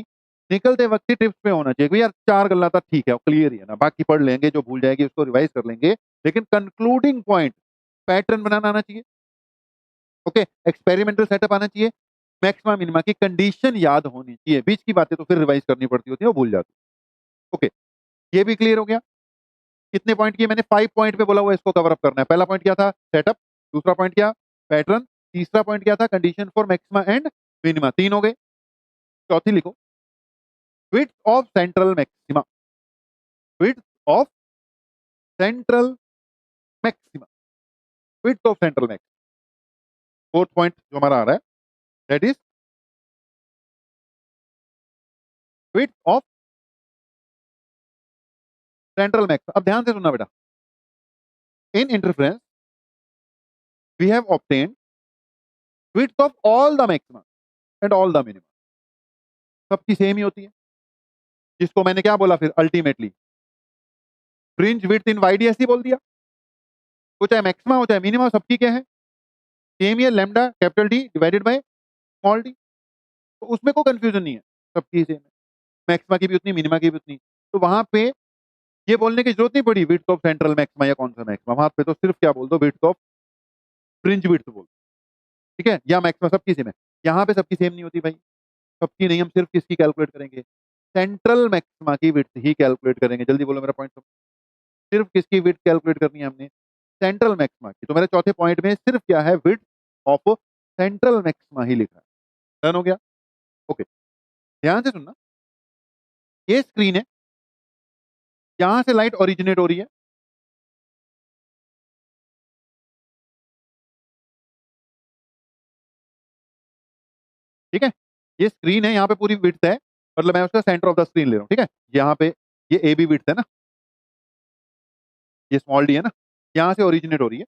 निकलते वक्त ही टिप्स पे होना चाहिए कि यार 4 गल्ला था ठीक है, क्लियर ही है ना, बाकी पढ़ लेंगे, जो भूल जाएगी उसको रिवाइज कर लेंगे, लेकिन कंक्लूडिंग पॉइंट पैटर्न बनाना आना चाहिए। ओके, एक्सपेरिमेंटल सेटअप आना चाहिए, मैक्सिमम मिनिमा की कंडीशन याद होनी चाहिए। बीच की बातें तो फिर रिवाइज करनी पड़ती होती है, वो भूल जाती है। ओके, ये भी क्लियर हो गया। कितने पॉइंट किए मैंने? 5 पॉइंट पे बोला हुआ इसको कवर अप करना है। पहला पॉइंट क्या था? सेटअप। दूसरा पॉइंट क्या? पैटर्न। तीसरा पॉइंट क्या था? Condition for maxima and minima. 3 हो गए। चौथी लिखो, width of central maxima. Width of central maxima. Width of central maxima. Fourth point जो हमारा आ रहा है that is width of central maxima. अब ध्यान से सुनना बेटा, in interference we have obtained width of all the maxima and all the minima. सबकी सेम ही होती है, जिसको मैंने क्या बोला फिर अल्टीमेटली फ्रिंज विड्थ इन वाईडीएससी बोल दिया। वो चाहे मैक्सिमा हो चाहे मिनिमा, सबकी क्या है? सेम ये lambda capital D divided by small D, तो उसमें कोई कंफ्यूजन नहीं है, सबकी सेम है, मैक्सिमा की भी उतनी, मिनिमा की भी उतनी। तो वहां पे ये बोलने की जरूरत नहीं पड़ी विड्थ ऑफ सेंट्रल मैक्सिमा या कौन सा मैक्सिमा, वहां पे तो सिर्फ क्या बोल दो, विड्थ ऑफ फ्रिंज विड्थ बोल, ठीक है, या मैक्सिमा सबकी सेम है। यहाँ पे सबकी सेम नहीं होती भाई, सबकी नहीं, हम सिर्फ किसकी कैलकुलेट करेंगे, सेंट्रल मैक्सिमा की विड्थ ही कैलकुलेट करेंगे। जल्दी बोलो मेरा पॉइंट, सिर्फ किसकी विड्थ कैलकुलेट करनी है हमने, सेंट्रल मैक्सिमा की। तो मेरे चौथे पॉइंट में सिर्फ क्या है, विड्थ ऑफ सेंट्रल मैक्सिमा ही लिखा है। डन हो गया, ओके। ध्यान से सुनना, ये स्क्रीन है, यहां से लाइट ओरिजिनेट हो रही है, ठीक है, ये स्क्रीन है, यहाँ पे पूरी विड्थ है, मतलब मैं उसका सेंटर ऑफ द स्क्रीन ले रहा हूँ, ठीक है। यहाँ पे ये ए बी विड्थ है ना, ये स्मॉल डी है ना, यहाँ से ओरिजिनेट हो रही है,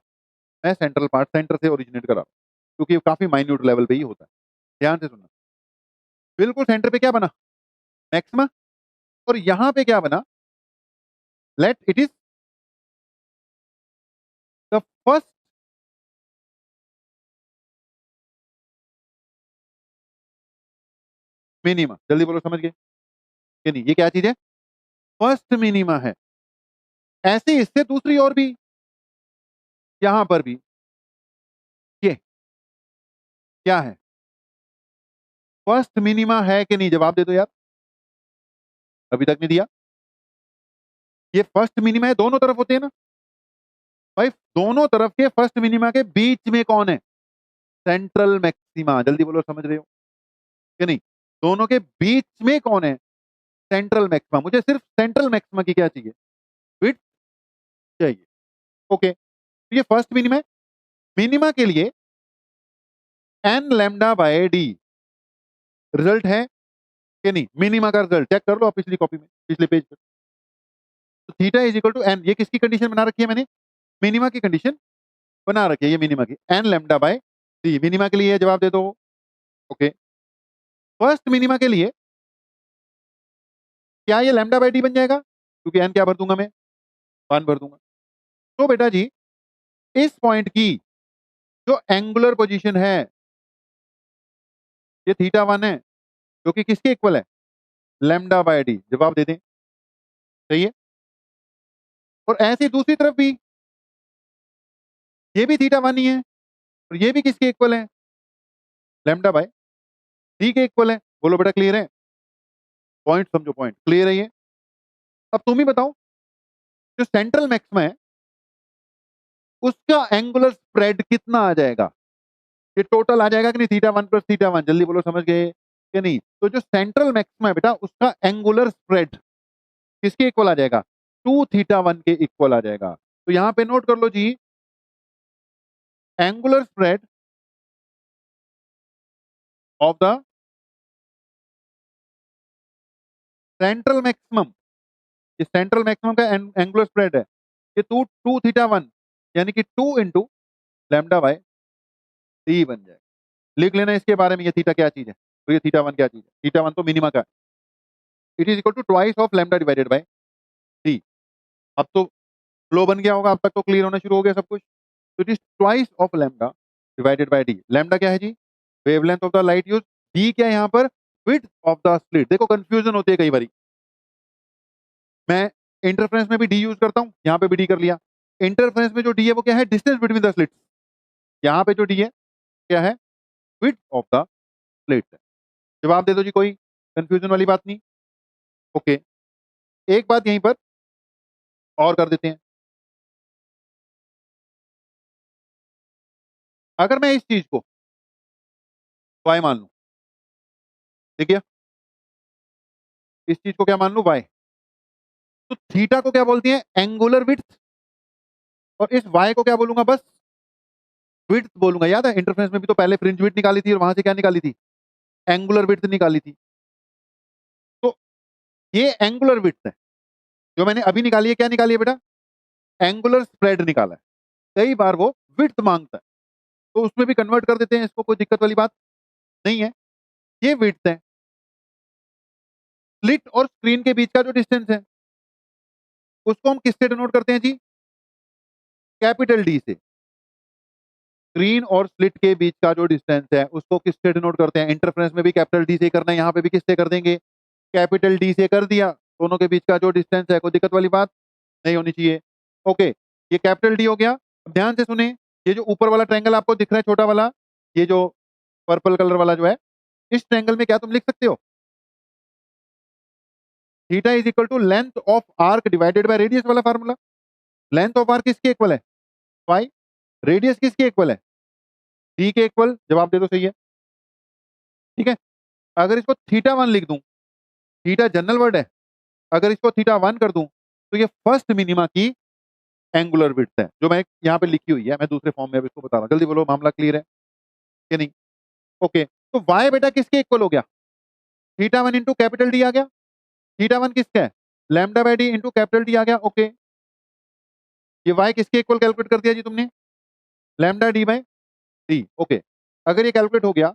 मैं सेंट्रल पार्ट सेंटर से ओरिजिनेट करा रहा हूँ, क्योंकि ये काफी माइन्यूट लेवल पे ही होता है। ध्यान से सुनना, बिल्कुल सेंटर पे क्या बना, मैक्सिमा, और यहाँ पे क्या बना, let it is the first minima. जल्दी बोलो, समझ गए कि नहीं, ये क्या चीज है, फर्स्ट मिनिमा है। ऐसे इससे दूसरी और भी, यहां पर भी, ये क्या है, फर्स्ट मिनिमा है कि नहीं, जवाब दे दो यार, अभी तक नहीं दिया। ये फर्स्ट मिनिमा है, दोनों तरफ होते हैं ना भाई, दोनों तरफ के फर्स्ट मिनिमा के बीच में कौन है, सेंट्रल मैक्सिमा। जल्दी बोलो, समझ रहे हो कि नहीं, दोनों के बीच में कौन है, सेंट्रल मैक्सिमा। मुझे सिर्फ सेंट्रल मैक्सिमा की क्या चाहिए, विड्थ चाहिए, ओके। तो ये फर्स्ट मिनिमा है, मिनिमा के लिए N lambda by D result है कि नहीं, मिनिमा का रिजल्ट चेक कर लो आप पिछली कॉपी में, पिछले पेज पर। तो theta is equal to N, ये किसकी कंडीशन बना रखी है मैंने, मिनिमा की कंडीशन बना रखी है, ये मिनिमा की, N lambda by D minima के लिए, जवाब दे दो, ओके। फर्स्ट मिनिमा के लिए क्या ये लैम्डा बाय डी बन जाएगा, क्योंकि एन क्या भर दूंगा मैं, 1 भर दूंगा। तो बेटा जी, इस पॉइंट की जो एंगुलर पोजीशन है, ये थीटा 1 है, जो कि किसके इक्वल है, लैम्डा बाय डी, जवाब दे दें, सही है। और ऐसे दूसरी तरफ भी, ये भी थीटा 1 ही है, और ये भी किसके इक्वल है, लैम्डा बाय डी के इक्वल है। बोलो बेटा, क्लियर है, पॉइंट समझो, पॉइंट क्लियर है ये। अब तुम ही बताओ, जो सेंट्रल मैक्सिमा है उसका एंगुलर स्प्रेड कितना आ जाएगा, ये टोटल आ जाएगा कि नहीं, थीटा 1 प्लस थीटा 1, जल्दी बोलो, समझ गए कि नहीं। तो जो सेंट्रल मैक्सिमा है बेटा, उसका एंगुलर स्प्रेड किसके इक्वल आ जाएगा, 2 थीटा 1 के इक्वल आ जाएगा। तो यहां पे नोट कर लो जी, angular spread of the central maximum, ये सेंट्रल मैक्सिमम का एंगुलर स्प्रेड है, ये टू टू थीटा 1, यानी कि 2 इंटू लैम्डा बाय डी बन जाएगा। लिख लेना इसके बारे में, ये थीटा क्या चीज है, तो ये थीटा 1 क्या चीज है, थीटा 1 तो मिनिमा का, it is equal to twice of lambda divided by D. अब तो फ्लो बन गया होगा, अब तक तो क्लियर होना शुरू हो गया सब कुछ। तो it is twice of lambda divided by D. Lambda क्या है जी, wavelength of the light use, D क्या है यहाँ पर, विड्थ ऑफ द स्लिट। देखो कंफ्यूजन होती है कई बारी, मैं इंटरफ्रेंस में भी डी यूज करता हूँ, यहाँ पे भी डी कर लिया। इंटरफ्रेंस में जो डी है वो क्या है, डिस्टेंस बिटवीन द स्लिट्स। यहाँ पे जो डी है क्या है, विड्थ ऑफ द स्लिट। जवाब दे दो जी, कोई कंफ्यूजन वाली बात नहीं, ओके। एक बात यहीं पर और कर देते हैं, अगर मैं इस चीज को वाई मान लूं, ठीक है, इस चीज को क्या मान लूं, वाई, तो थीटा को क्या बोलती है, एंगुलर विड्थ, और इस वाई को क्या बोलूंगा, बस विड्थ बोलूंगा। याद है इंटरफ्रेंस में भी तो पहले फ्रिंज विड्थ निकाली थी, और वहां से क्या निकाली थी, एंगुलर विड्थ निकाली थी। तो ये एंगुलर विड्थ है, जो मैंने अभी निकाली है, क्या निकाली है बेटा, एंगुलर स्प्रेड निकाला है। कई बार वो विड्थ मांगता है, तो उसमें भी कन्वर्ट कर देते हैं इसको, कोई दिक्कत वाली बात नहीं है। ये विड्थ है, स्लिट और स्क्रीन के बीच का जो डिस्टेंस है, उसको हम किससे डिनोट करते हैं जी, कैपिटल डी से। स्क्रीन और स्लिट के बीच का जो डिस्टेंस है उसको किससे डिनोट करते हैं? इंटरफ्रेंस में भी कैपिटल डी से करना है, यहाँ पे भी किससे कर देंगे? कैपिटल डी से कर दिया। दोनों के बीच का जो डिस्टेंस है, कोई दिक्कत वाली बात नहीं होनी चाहिए। ओके, ये कैपिटल डी हो गया। अब ध्यान से सुने, ये जो ऊपर वाला ट्रायंगल आपको दिख रहा है छोटा वाला, ये जो पर्पल कलर वाला जो है, इस ट्रायंगल में क्या तुम लिख सकते हो? Theta is equal to length of arc divided by radius वाला फार्मूला। लेंथ ऑफ आर्क किसके इक्वल है? पाई। रेडियस किसके इक्वल है? डी के इक्वल। जवाब दे दो, सही है। ठीक है, अगर इसको थीटा वन लिख दूं, थीटा जनरल वर्ड है, अगर इसको थीटा वन कर दूं तो ये फर्स्ट मिनिमा की एंगुलर विड्थ है, जो मैं यहाँ पे लिखी हुई है। मैं दूसरे फॉर्म में अब इसको बता रहा हूँ, जल्दी बोलो, मामला क्लियर है कि नहीं? ओके, तो वाई बेटा किसके इक्वल हो गया? Theta one into capital D आ गया। थीटा वन किसका है? Lambda by D into capital D आ गया। ओके, ये वाई किसके इक्वल कैलकुलेट कर दिया जी तुमने? Lambda D by D. Okay, अगर ये कैलकुलेट हो गया,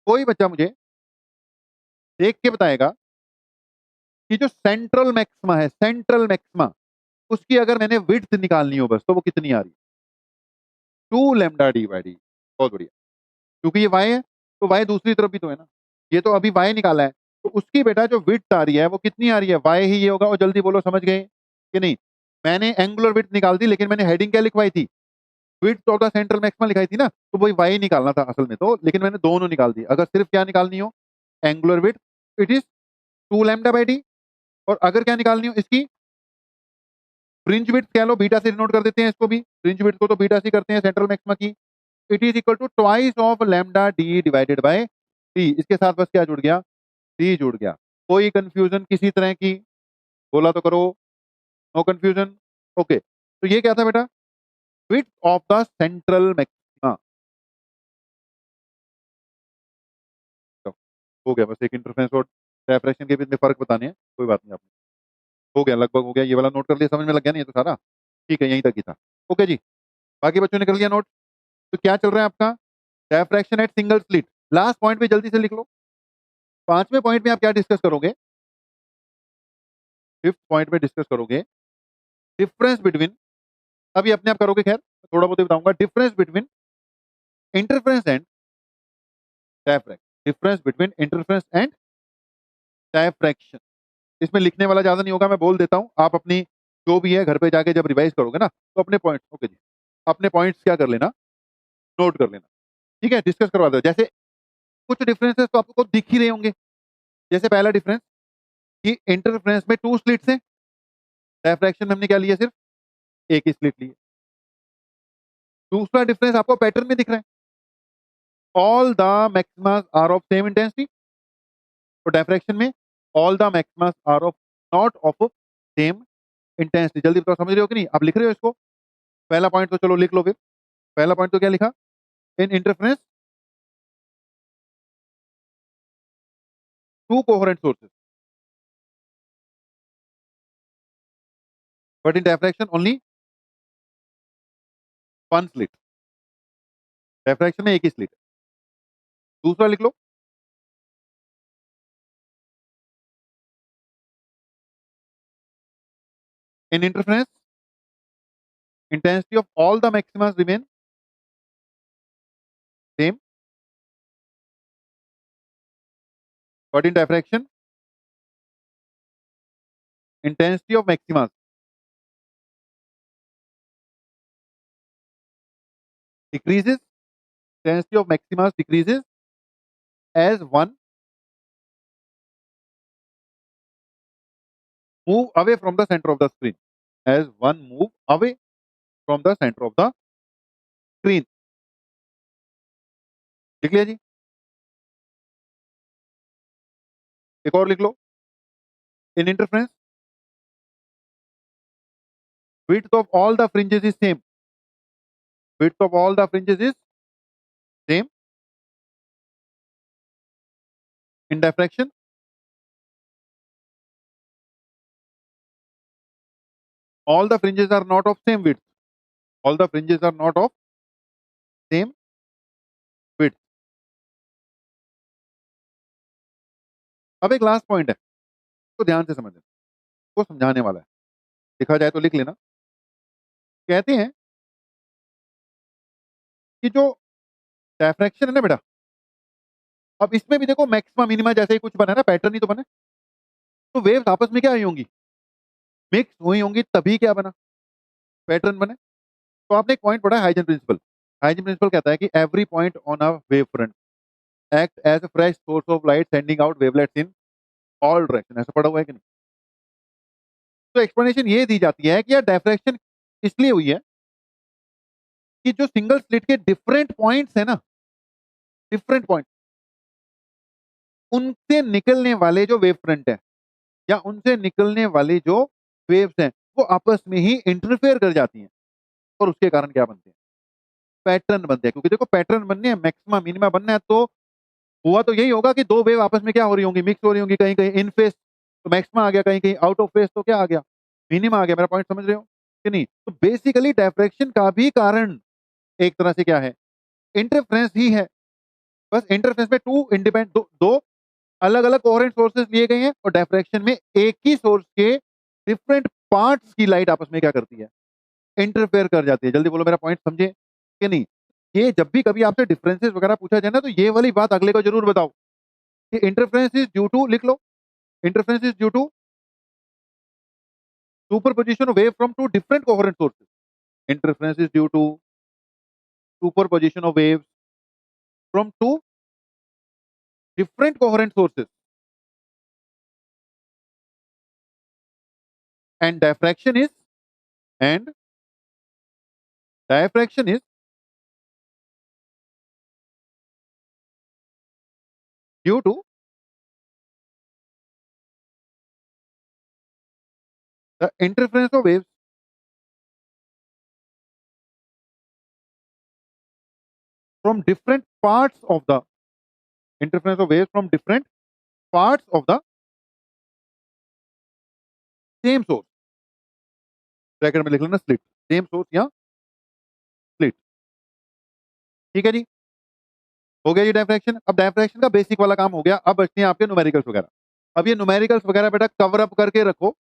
कोई बच्चा मुझे देख के बताएगा कि जो सेंट्रल मैक्सिमा है, सेंट्रल मैक्सिमा, उसकी अगर मैंने विड्थ निकालनी हो बस, तो वो कितनी आ रही है? 2 लैम्डा डी बाय डी। बहुत बढ़िया, क्योंकि ये वाई है तो वाई दूसरी तरफ भी तो है ना। ये तो अभी वाई निकाला है, तो उसकी बेटा जो विड्थ आ रही है वो कितनी आ रही है? वाई ही ये होगा। और जल्दी बोलो, समझ गए कि नहीं? मैंने एंगुलर विड्थ निकाल दी, लेकिन मैंने हेडिंग क्या लिखवाई थी? Width of the central maxima लिखाई थी ना, तो वही वाई निकालना था असल में तो, लेकिन मैंने दोनों निकाल दी। अगर सिर्फ क्या निकालनी हो? Angular width, it is 2 lambda by D. और अगर क्या निकालनी हो इसकी? फ्रिंज विड्थ कह लो, बीटा से डिनोट कर देते हैं इसको भी। फ्रिंज विड्थ को तो बीटा से करते हैं सेंट्रल मैक्सिमा की। It is equal to twice of lambda D divided by T. इसके साथ बस क्या जुड़ गया? टी जुड़ गया। कोई कंफ्यूजन किसी तरह की? बोला तो करो, नो कंफ्यूजन। ओके, तो ये क्या था बेटा? Width of the central maxima. हो गया, बस एक इंटरफेरेंस और डिफ्रैक्शन के बीच में फर्क बताने हैं, कोई बात नहीं। आपने हो गया, लगभग हो गया, ये वाला नोट कर लिया, समझ में लग गया नहीं ये तो सारा? ठीक है, यहीं तक ही था। ओके जी, बाकी बच्चों ने कर लिया नोट? तो क्या चल रहा है आपका? Diffraction at single slit. Last point पे जल्दी से लिख लो। पांचवें पॉइंट में आप क्या डिस्कस करोगे? फिफ्थ पॉइंट में डिस्कस करोगे डिफरेंस बिटवीन, अभी अपने आप करोगे, खैर थोड़ा बहुत ही बताऊंगा। Difference between interference and diffraction. Difference between interference and diffraction. इसमें लिखने वाला ज्यादा नहीं होगा, मैं बोल देता हूं। आप अपनी जो भी है घर पे जाके जब रिवाइज करोगे ना, तो अपने पॉइंट्स, ओके जी, अपने पॉइंट्स क्या कर लेना? नोट कर लेना। ठीक है, डिस्कस करवा दो। जैसे कुछ डिफरेंसेस तो आपको दिख ही रहे होंगे। जैसे पहला डिफरेंस कि इंटरफेरेंस में 2 स्लिट्स हैं, डायफ्रैक्शन में हमने क्या लिया? सिर्फ एक ही स्लिट ली है। दूसरा डिफरेंस आपको पैटर्न में दिख रहा है, all the maximas are of same intensity. तो डायफ्रैक्शन में all the maximas are of not of same intensity. जल्दी बताओ, समझ रहे हो कि नहीं? आप लिख रहे हो इसको? पहला पॉइंट तो चलो लिख लो फिर। पहला पॉइंट तो क्या लिखा? In interference two coherent sources, but in diffraction only one slit. Diffraction में एक ही स्लिट है। दूसरा लिख लो, in interference intensity of all the maximas remain same, but in diffraction intensity of maximas decreases. Intensity of maximas decreases as one move away from the center of the screen. As one move away from the center of the screen. लिख लिया जी? एक और लिख लो, in interference width of all the fringes is same. Width of all the fringes is same. In diffraction all the fringes are not of same width. All the fringes are not of same width. अब एक last point है, तो ध्यान से समझना, वो समझाने वाला है। लिखा जाए तो लिख लेना। कहते हैं कि जो डायफ्रैक्शन है ना बेटा, अब इसमें भी देखो मैक्सिमा मिनिमा जैसे ही कुछ बना है ना, पैटर्न ही तो बना, तो वेव्स आपस में क्या हुई होंगी, मिक्स हुई होंगी, तभी क्या बना, पैटर्न बने। तो आपने एक पॉइंट पढ़ा है हाइजन प्रिंसिपल। हाइजन प्रिंसिपल कहता है कि every point on a wave front act as a fresh source of light sending out wavelets in all direction. ऐसा पढ़ा हुआ है कि नहीं? तो एक्सप्लेनेशन ये दी जाती है कि यार डायफ्रैक्शन इसलिए हुई है कि जो सिंगल स्लिट के डिफरेंट पॉइंट्स है ना, डिफरेंट पॉइंट, उनसे निकलने वाले जो वेव फ्रंट है या उनसे निकलने वाली जो वेव्स हैं वो आपस में ही इंटरफेयर कर जाती हैं, और उसके कारण क्या बनते हैं, पैटर्न बनते हैं। क्योंकि देखो पैटर्न बनने हैं, मैक्सिमा मिनिमा बनना है, तो हुआ तो यही होगा कि दो वेव आपस में क्या हो रही होंगी, मिक्स हो रही होंगी, कहीं कहीं इन फेस तो मैक्सिमा आ गया, कहीं कहीं आउट ऑफ फेस तो क्या आ गया, मिनिमा आ गया। मेरा पॉइंट समझ रहे हो कि नहीं? तो बेसिकली डायफ्रैक्शन का भी कारण एक तरह से क्या है, इंटरफ्रेंस ही है। बस इंटरफ्रेंस में टू इंडिपेंडेंट दो अलग अलग कोहेरेंट सोर्सेस लिए गए हैं, और डायफ्रैक्शन में एक ही सोर्स के डिफरेंट पार्ट्स की लाइट आपस में क्या करती है, इंटरफेयर कर जाती है। जल्दी बोलो, मेरा पॉइंट समझे कि नहीं? ये जब भी कभी आपसे डिफरेंसेस वगैरह पूछा जाए ना, तो ये वाली बात अगले को जरूर बताओ कि इंटरफेरेंस इज ड्यू टू, लिख लो, interference is due to superposition of wave from two different coherent sources. Interference is due to superposition of waves from two different coherent sources, and and diffraction is due to the interference of waves from different parts of the interference of waves from different parts of the same source। Bracket में लिख लेना slit, same source या slit. ठीक है जी, हो गया जी diffraction. अब diffraction का बेसिक वाला काम हो गया, अब बचते हैं आपके न्यूमेरिकल्स वगैरह। अब ये न्यूमेरिकल्स वगैरह बेटा कवर अप करके रखो,